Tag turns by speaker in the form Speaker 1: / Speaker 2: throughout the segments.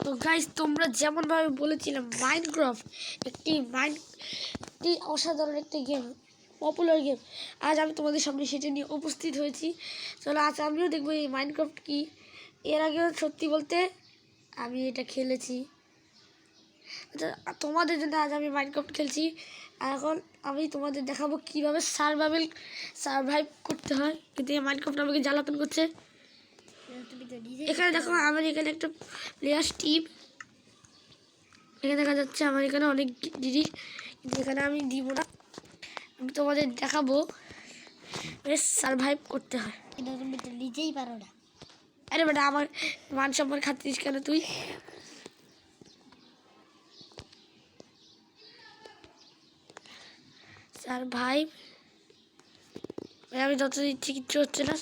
Speaker 1: তো গাইস, তোমরা যেমনভাবে বলেছিলাম মাইনক্রাফট একটি অসাধারণ একটি গেম, পপুলার গেম। আজ আমি তোমাদের সামনে সেটা নিয়ে উপস্থিত হয়েছি। চলো আজ আমিও দেখবো এই মাইনক্রাফট কি। এর আগেও সত্যি বলতে আমি এটা খেলেছি, তোমাদের জন্য আজ আমি মাইনক্রাফট খেলছি। এখন আমি তোমাদের দেখাবো কীভাবে সার্ভাইভ করতে হয়। কিন্তু এই মাইনক্রাফট আমাকে জ্বালাতন করছে। এখানে দেখো আমার এখানে একটা প্লেয়ার টিম, এখানে দেখা যাচ্ছে আমার এখানে অনেক জিনিস, কিন্তু এখানে আমি দিব না। আমি তোমাদের দেখাবো সার্ভাইভ করতে হয়।
Speaker 2: এটা তুমি তো নিজেই পারো না।
Speaker 1: আরে বেটা, আমার মান সম্মান খাচ্ছিস কেন তুই? সার্ভাইভ আমি যত দিচ্ছি কিচ্ছু হচ্ছে না।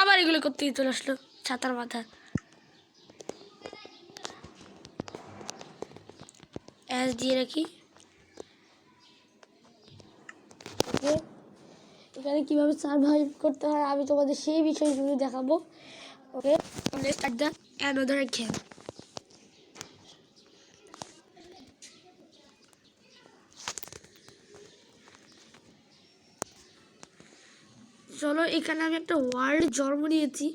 Speaker 1: আবার এগুলো করতে চলে আসলো ছাতার মাথা। অ্যাজ দিয়ে রাখি। ওকে, এখানে কীভাবে সার্ভাইভ করতে হয় আমি তোমাদের সেই বিষয়গুলো দেখাবো। Okay, let's start the another game. চলো, এখানে আমি একটা ওয়ার্ল্ড জন্ম নিয়েছি।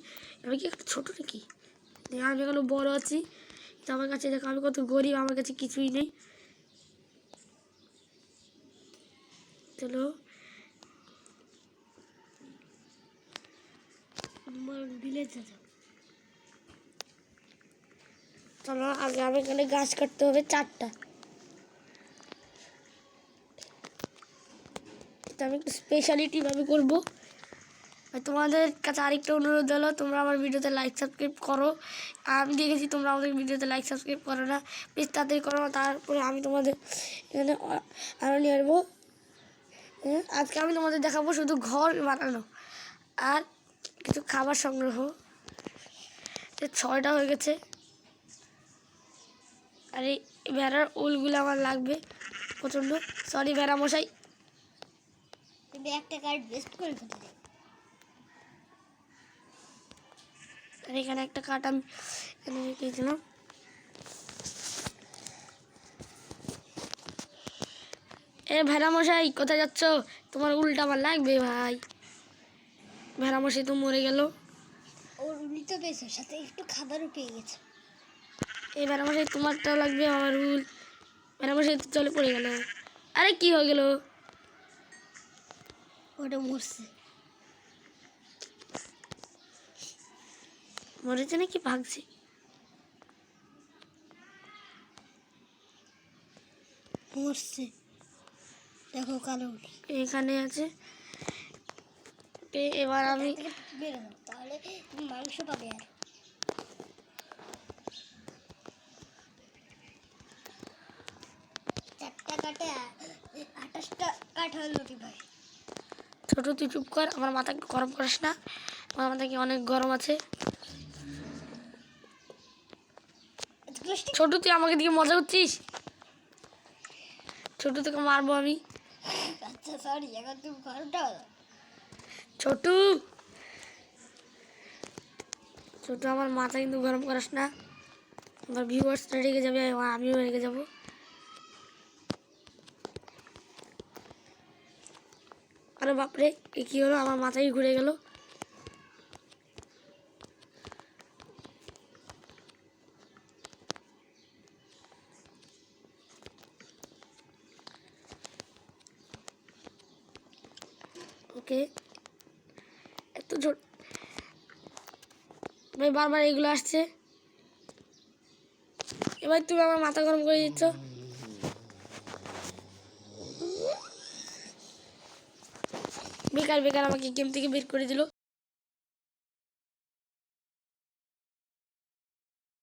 Speaker 1: আমি কি একটা ছোটো নাকি? আমি এখানে বড় আছি, তো আমার কাছে দেখো আমি কত গরিব, আমার কাছে কিছুই নেই। চলো চলো আগে আমি এখানে গাছ কাটতে হবে 4টা। আমি একটু স্পেশালিটিভাবে করবো। তোমাদের কাছে আরেকটা অনুরোধ হলো, তোমরা আমার ভিডিওতে লাইক সাবস্ক্রাইব করো। আমি দেখেছি তোমরা আমাদের ভিডিওতে লাইক সাবস্ক্রাইব করো না, প্লিজ তাড়াতাড়ি করো। তারপরে আমি তোমাদের এখানে আরও নিয়ে আসবো। আজকে আমি তোমাদের দেখাবো শুধু ঘর বানানো আর কিছু খাবার সংগ্রহ। 6টা হয়ে গেছে। আর এই ভেড়ার উলগুলো আমার লাগবে প্রচণ্ড। সরি ভেড়া মশাই,
Speaker 2: তুমি একটা কার্ড বেস্ট করে ফেলতে।
Speaker 1: আর এখানে একটা কাঠ আমি এখানে রেখেছিলাম। এ ভেড়া মশাই, কোথায় যাচ্ছ? তোমার উলটা আমার লাগবে ভাই। ভেড়া মশাই তো মরে গেল।
Speaker 2: ওর উলি তো পেয়েছে, সাথে একটু খাবারও পেয়ে গেছে।
Speaker 1: এই ভেড়া মশাই তোমারটাও লাগবে, আমার উল। ভেড়া মশাই তো চলে পড়ে গেল। আরে কি হয়ে গেল?
Speaker 2: ওটা মরছে।
Speaker 1: মরেছে নাকি ভাগছে?
Speaker 2: মরছে, দেখো কালো উল
Speaker 1: এখানে আছে। এবার আমি
Speaker 2: বেরোনো, তাহলে তুমি মাংস পাবে। আর 4টা কাটে 28টা কাঠ হলো কি ভাই?
Speaker 1: ছোট তুই চুপ কর, আমার মাথা একটু গরম করিস না, আমার মাথা কি অনেক গরম আছে। ছোট তুই আমাকে দিকে মজা করছিস? ছোট তোকে মারবো আমি।
Speaker 2: আচ্ছা সরি, এখন তুমি ঘরটা
Speaker 1: ছোট ছোট আমার মাথা কিন্তু গরম করিস না, আমার ভিউয়ার্সরা রেগে যাবে, আমিও রেগে যাবো। আরে বাপরে, কি হলো? আমার মাথায় ঘুরে গেল। ওকে, এত জোর ভাই, বারবার এগুলো আসছে। এবার তুমি আমার মাথা গরম করে দিচ্ছ। বেকার বেকার আমাকে গেম থেকে বের করে দিল।